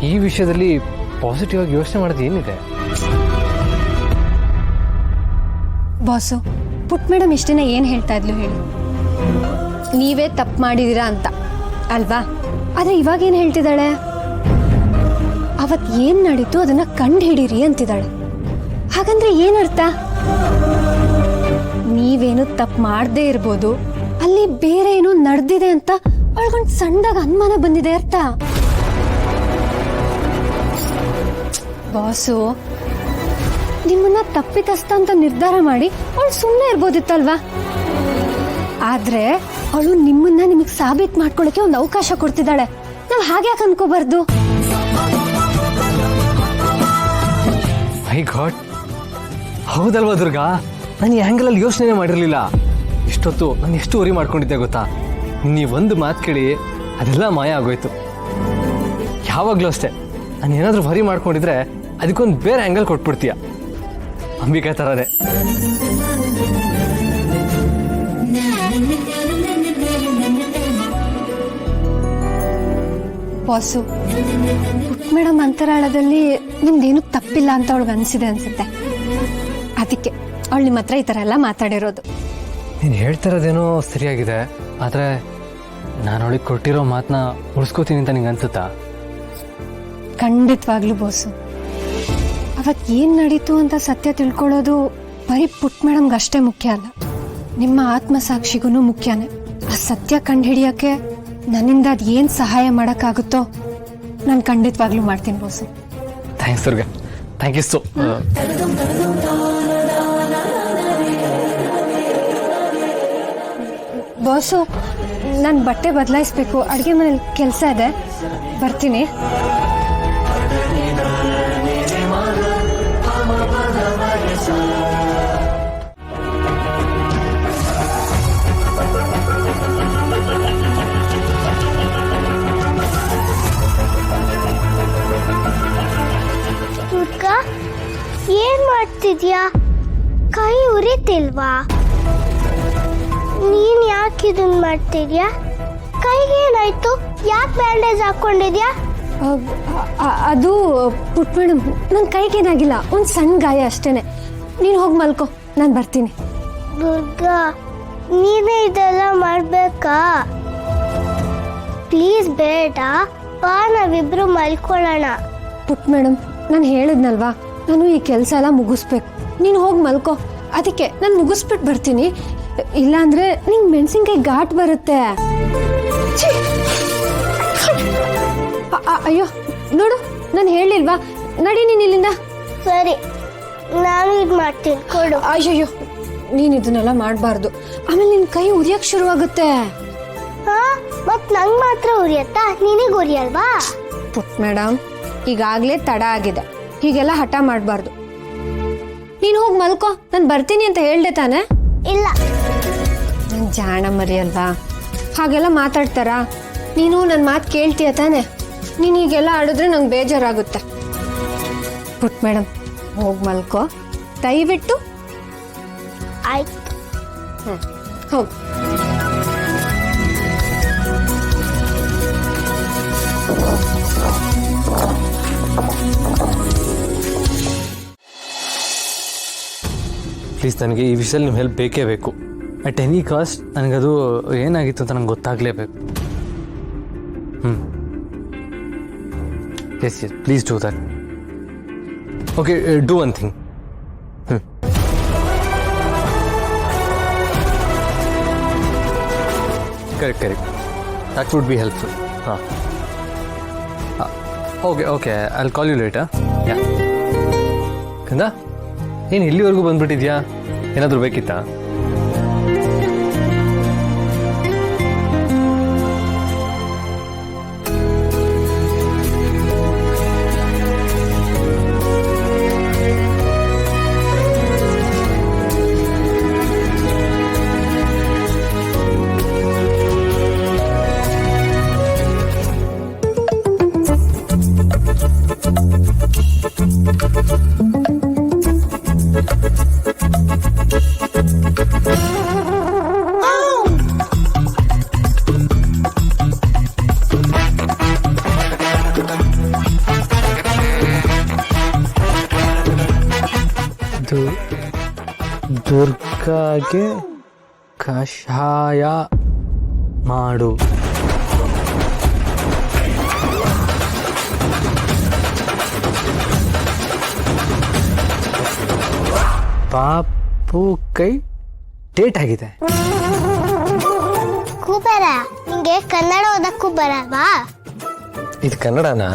ಈ ವಿಷಯದಲ್ಲಿ ಪಾಸಿಟಿವ್ ಆಗಿ ಯೋಚನೆ ಮಾಡೋದು ಏನಿದೆ? ಬಾಸು, ಪುಟ್ ಮೇಡಮ್ ಇಷ್ಟ ದಿನ ಏನು ಹೇಳ್ತಾ ಇದ್ಲು ಹೇಳಿ? ನೀವೇ ತಪ್ಪು ಮಾಡಿದ್ದೀರಾ ಅಂತ ಅಲ್ವಾ? ಆದರೆ ಇವಾಗ ಏನು ಹೇಳ್ತಿದ್ದಾಳೆ? ಅವತ್ತು ಏನು ನಡೀತು ಅದನ್ನು ಕಂಡು ಹಿಡೀರಿ ಅಂತಿದ್ದಾಳೆ. ಹಾಗಂದ್ರೆ ಏನರ್ಥ? ನೀವೇನು ತಪ್ಪು ಮಾಡದೇ ಇರ್ಬೋದು, ಅಲ್ಲಿ ಬೇರೆ ಏನೋ ನಡೆದಿದೆ ಅಂತ ಅವಳಿಗೊಂದು ಸಣ್ಣದಾಗ ಅನುಮಾನ ಬಂದಿದೆ ಅರ್ಥ. ಬಾಸು, ನಿಮ್ಮನ್ನ ತಪ್ಪಿತಸ್ಥ ಅಂತ ನಿರ್ಧಾರ ಮಾಡಿ ಅವಳು ಸುಮ್ಮನೆ ಇರ್ಬೋದಿತ್ತಲ್ವಾ? ಆದ್ರೆ ಅವಳು ನಿಮ್ಮನ್ನ ನಿಮಗೆ ಸಾಬೀತು ಮಾಡ್ಕೊಳ್ಳೋಕೆ ಒಂದು ಅವಕಾಶ ಕೊಡ್ತಿದ್ದಾಳೆ. ನಾವು ಹಾಗೆ ಯಾಕೆ ಅನ್ಕೋಬಾರ್ದು? ಮೈ ಗಾಡ್, ಹೌದಲ್ವಾ ದುರ್ಗಾ? ನಾನು ಈ ಆ್ಯಂಗಲಲ್ಲಿ ಯೋಚನೆ ಮಾಡಿರಲಿಲ್ಲ. ಇಷ್ಟೊತ್ತು ನಾನು ಎಷ್ಟು ವರಿ ಮಾಡ್ಕೊಂಡಿದ್ದೆ ಗೊತ್ತಾ? ನೀವೊಂದು ಮಾತು ಕೇಳಿ ಅದೆಲ್ಲ ಮಾಯ ಆಗೋಯ್ತು. ಯಾವಾಗಲೂ ಅಷ್ಟೇ, ನಾನು ಏನಾದರೂ ವರಿ ಮಾಡ್ಕೊಂಡಿದ್ರೆ ಅದಕ್ಕೊಂದು ಬೇರೆ ಆ್ಯಂಗಲ್ ಕೊಟ್ಬಿಡ್ತೀಯ. ಅಂಬಿಕಾ ಥರನೇ. ಬಾಸು, ಮೇಡಮ್ ಅಂತರಾಳದಲ್ಲಿ ನಿಮ್ದೇನು ತಪ್ಪಿಲ್ಲ ಅಂತ ಅವಳಿಗೆ ಅನಿಸಿದೆ ಅನ್ಸುತ್ತೆ. ಅದಕ್ಕೆ ಅವಳು ನಿಮ್ಮ ಹತ್ರ ಈ ಥರ ಎಲ್ಲ ಮಾತಾಡಿರೋದು. ನೀನು ಹೇಳ್ತಿರೋದೇನೋ ಸರಿಯಾಗಿದೆ, ಆದರೆ ನಾನು ಅವಳಿಗೆ ಕೊಟ್ಟಿರೋ ಮಾತನ್ನ ಉಳಿಸ್ಕೋತೀನಿ ಅಂತ ನಿಂಗೆ ಅನ್ಸುತ್ತಾ? ಖಂಡಿತವಾಗ್ಲೂ ಬಾಸು. ಅವತ್ತು ಏನು ನಡೀತು ಅಂತ ಸತ್ಯ ತಿಳ್ಕೊಳ್ಳೋದು ಬರೀ ಪುಟ್ ಮೇಡಮ್ಗೆ ಅಷ್ಟೇ ಮುಖ್ಯ ಅಲ್ಲ, ನಿಮ್ಮ ಆತ್ಮಸಾಕ್ಷಿಗೂ ಮುಖ್ಯನೇ. ಆ ಸತ್ಯ ಕಂಡುಹಿಡಿಯೋಕ್ಕೆ ನನ್ನಿಂದ ಅದು ಏನು ಸಹಾಯ ಮಾಡೋಕ್ಕಾಗುತ್ತೋ ನಾನು ಖಂಡಿತವಾಗ್ಲೂ ಮಾಡ್ತೀನಿ boss. Thanks Durga, thank you so. Boss, ನಾನು ಬಟ್ಟೆ ಬದಲಾಯಿಸ್ಬೇಕು, ಅಡುಗೆ ಮನೇಲಿ ಕೆಲಸ ಇದೆ, ಬರ್ತೀನಿ. ದುರ್ಗಾ, ಏನ್ ಮಾಡ್ತಿದ್ಯಾ? ಕೈ ಉರಿತಿಲ್ವಾ? ನೀನ್ ಯಾಕೆ ಇದನ್ ಮಾಡ್ತಿದ್ಯಾ? ಕೈಗೇನಾಯ್ತು? ಯಾಕೆ ಬ್ಯಾಂಡೇಜ್ ಹಾಕೊಂಡಿದ್ಯಾ? ಅದು ಪುಟ್ ಮೇಡಮ್, ನನ್ನ ಕೈಗೇನಾಗಿಲ್ಲ, ಒಂದು ಸಣ್ಣ ಗಾಯ ಅಷ್ಟೇನೆ. ನೀನು ಹೋಗಿ ಮಲ್ಕೋ, ನಾನು ಬರ್ತೀನಿ. ದುರ್ಗಾ, ನೀನೇ ಇದೆಲ್ಲ ಮಾಡ್ಬೇಕಾ? ಪ್ಲೀಸ್ ಬೇಡ, ಬಾ ನಾವಿಬ್ರು ಮಲ್ಕೊಳ್ಳೋಣ. ಪುಟ್ ಮೇಡಮ್, ನಾನು ಹೇಳಿದ್ನಲ್ವಾ, ನಾನು ಈ ಕೆಲಸ ಎಲ್ಲ ಮುಗಿಸ್ಬೇಕು. ನೀನು ಹೋಗಿ ಮಲ್ಕೋ. ಅದಕ್ಕೆ ನಾನು ಮುಗಿಸ್ಬಿಟ್ಟು ಬರ್ತೀನಿ. ಇಲ್ಲಾಂದ್ರೆ ನಿಂಗೆ ಮೆಣಸಿನ್ಕಾಯಿ ಘಾಟ್ ಬರುತ್ತೆ. ಅಯ್ಯೋ ನೋಡು, ನಾನು ಹೇಳಿಲ್ವಾ? ನಡಿ ನೀನು ಇಲ್ಲಿಂದ. ಸರಿ, ನಾನು ಇದು ಮಾಡ್ತೀನಿ, ಕೊಡು. ಅಯ್ಯಯ್ಯೋ, ನೀನು ಇದನ್ನೆಲ್ಲ ಮಾಡಬಾರ್ದು, ಆಮೇಲೆ ನಿನ್ನ ಕೈ ಉರಿಯಕ್ಕೆ ಶುರುವಾಗುತ್ತೆ. ಹಾ, ಮತ್ ನಂಗೆ ಮಾತ್ರ ಉರಿಯತ್ತಾ? ನಿನಗೆ ಉರಿಯಲ್ವಾ? ಪುಟ್ ಮೇಡಮ್, ಈಗಾಗಲೇ ತಡ ಆಗಿದೆ, ಹೀಗೆಲ್ಲ ಹಠ ಮಾಡಬಾರ್ದು. ನೀನು ಹೋಗಿ ಮಲ್ಕೋ, ನಾನು ಬರ್ತೀನಿ ಅಂತ ಹೇಳ್ದೆ ತಾನೆ? ಇಲ್ಲ. ನಾನು ಜಾಣ ಮರಿ ಅಲ್ವಾ, ಹಾಗೆಲ್ಲ ಮಾತಾಡ್ತಾರಾ? ನೀನು ನನ್ನ ಮಾತು ಕೇಳ್ತೀಯ ತಾನೆ? ನೀನು ಹೀಗೆಲ್ಲ ಆಡಿದ್ರೆ ನಂಗೆ ಬೇಜಾರಾಗುತ್ತೆ. ಪುಟ್ ಮೇಡಮ್, ಹೋಗಿ ಮಲ್ಕೋ ದಯವಿಟ್ಟು. ಆಯ್ತು. ಹೋಗಿ. ಪ್ಲೀಸ್, ನನಗೆ ಈ ವಿಷಯದಲ್ಲಿ ನಿಮ್ಮ ಹೆಲ್ಪ್ ಬೇಕೇ ಬೇಕು. ಅಟ್ ಎನಿ ಕಾಸ್ಟ್ ನನಗದು ಏನಾಗಿತ್ತು ಅಂತ ನಂಗೆ ಗೊತ್ತಾಗಲೇಬೇಕು. Yes yes, please do that. Okay, do one thing. Correct correct, that would be helpful. ಹಾಂ, okay okay, I will call you later. Yeah ಕಂದ, ಏನು ಇಲ್ಲಿವರೆಗೂ ಬಂದ್ಬಿಟ್ಟಿದ್ಯಾ? ಏನಾದರೂ ಬೇಕಿತ್ತಾ? ದುರ್ಗಾಗೆ ಕಷಾಯ ಮಾಡು. ಪಾಪು ಕೈ ಡೇಟ್ ಆಗಿದೆ. ಕೂಬರ ನಿಂಗೆ ಕನ್ನಡ ಓದಕ್ಕೂ ಬರಲ್ವಾ? ಇದು ಕನ್ನಡನಾ?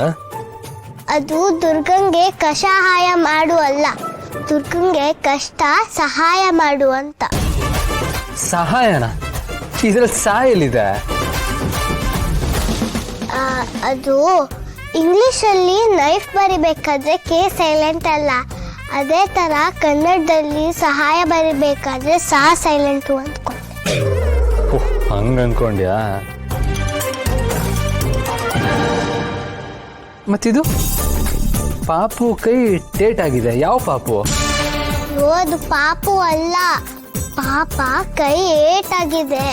ಅದು ದುರ್ಗಂಗೆ ಕಷಾಯ ಮಾಡು ಅಲ್ಲ, ದುರ್ಗಂಗೆ ಕಷ್ಟ ಸಹಾಯ ಮಾಡು ಅಂತ. ಸಹಾಯನ? ಇದ್ರಲ್ಲಿ ಸಾಯಲ್ಲಿದೆ. ಅದು ಇಂಗ್ಲಿಷಲ್ಲಿ ನೈಫ್ ಬರಿಬೇಕಾದ್ರೆ ಕೆ ಸೈಲೆಂಟ್ ಅಲ್ಲ, ಅದೇ ತರ ಕನ್ನಡದಲ್ಲಿ ಸಹಾಯ ಬರಿಬೇಕಾದ್ರೆ ಸಾ ಸೈಲೆಂಟು ಅಂದ್ಕೊಂಡೆ. ಹಂಗ ಅನ್ಕೊಂಡ್ಯಾ? ಮತ್ತಿದು ಪಾಪು ಕೈ ಡೇಟ್ ಆಗಿದೆ. ಯಾವ ಪಾಪು? ಅದು ಪಾಪು ಅಲ್ಲ, ಪಾಪ ಕೈ ಏಟಾಗಿದೆ.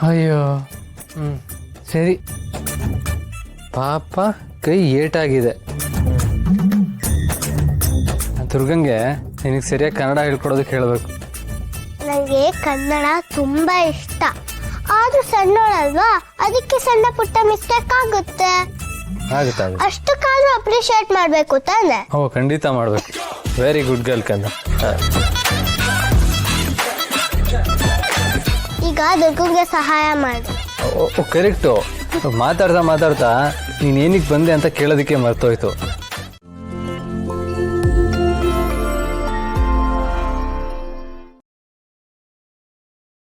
ಅಯ್ಯೋ, ಸರಿ, ಪಾಪ ಕೈ ಏಟಾಗಿದೆ. ದುರ್ಗಂಗೆ ನಿನಗೆ ಸರಿಯಾಗಿ ಕನ್ನಡ ಹೇಳ್ಕೊಡೋದಕ್ಕೆ ಹೇಳಬೇಕು. ನನಗೆ ಕನ್ನಡ ತುಂಬಾ ಇಷ್ಟ, ಆದ್ರೂ ಸಣ್ಣೋಳಲ್ವಾ, ಅದಕ್ಕೆ ಸಣ್ಣ ಪುಟ್ಟ ಮಿಸ್ಟೇಕ್ ಆಗುತ್ತೆ. ಆಗುತ್ತೆ. ಅಷ್ಟಕ್ಕಾದ್ರೂ ಅಪ್ರಿಶಿಯೇಟ್ ಮಾಡ್ಬೇಕು ತಾನೆ? ಓ, ಖಂಡಿತ ಮಾಡ್ಬೇಕು. ವೆರಿ ಗುಡ್ ಗರ್ಲ್ ಕಂದ. ಈಗ ದುರ್ಗಂಗೆ ಸಹಾಯ ಮಾಡು. ಕರೆಕ್ಟು. ಮಾತಾಡ್ತಾ ನೀನು ಏನಕ್ಕೆ ಬಂದೆ ಅಂತ ಕೇಳೋದಕ್ಕೆ ಮರ್ತೋಯ್ತು.